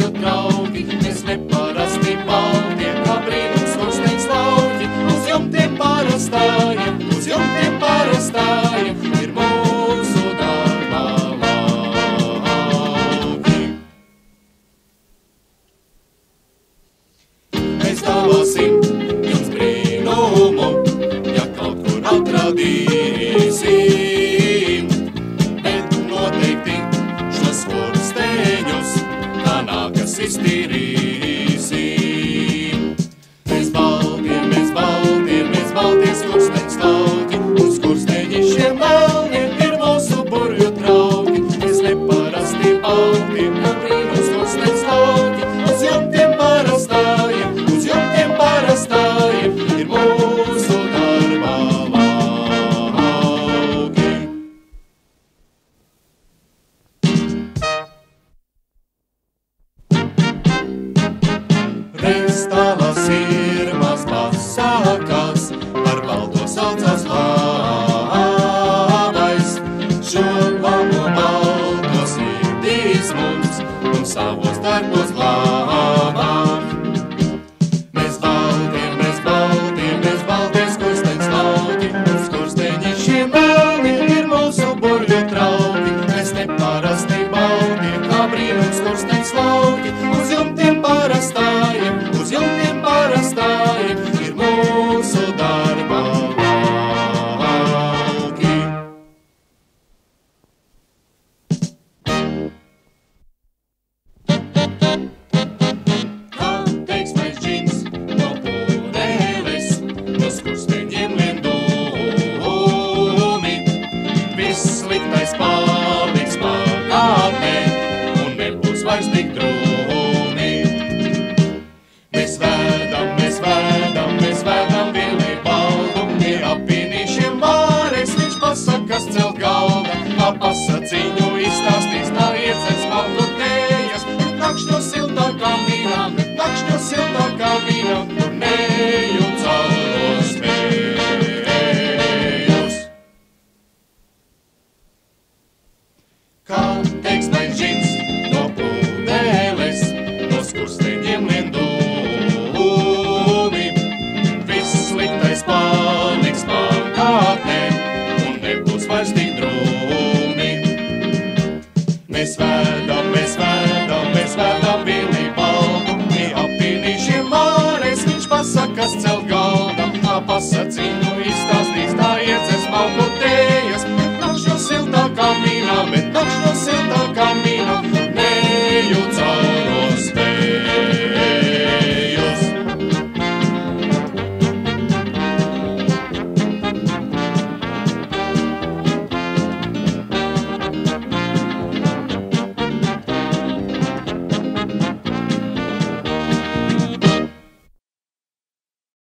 burvju draugi, mēs neparasti balti, kā brīnums skorsteņš lauki. Uz jumtiem parastājiem, ir mūsu darba lauki. Mēs dāvāsim jums brīnumu, ja kaut kur atradīsim, bet noteikti šos skorsteņus kā nākas iztīrīsim. Mēs baltie skorsteņus lauki, un skorsteņi šie melni ir mūsu burvju draugi. Mēs neparasti balti, kā brīnums skorsteņus lauki, uz jumtiem parastājiem, ir mūsu darba lauki. Reistalas ir maz pasākās, par balto saucās labais. Šo labu baltos virdīs mums un savos darbos labāk. Mēs baltie skorsteņus lauki, un skorsteņi šie melni ir mūsu burvju draugi. Mēs neparasti balti, kā brīnums skorsteņus lauki, uz jumtiem parastājiem, ir mūsu darba lauki. Kā teiksmais džins no pudeles, no skorsteņiem lien dūmi, viss sliktais paliks pagātnē un nebūs vairs tik drūmi. Mēs vēdam Vili baldu, pie apvienīšiem vārēs viņš pasakas celt galda, kā pasaciņu izstāstīs, tā iedzers maldu tējas, nakšņo siltākām vīnām, tur neju cauros vējus. Kā teiksmais džins no pudeles, no skorsteņiem lien dūmi, viss sliktais paliks pagātnē un nebūs vairs tik drūmi. Mēs vēdam Vili baldu, pie apvienīšiem vārēs viņš pasakas celt galda, kā pasaciņu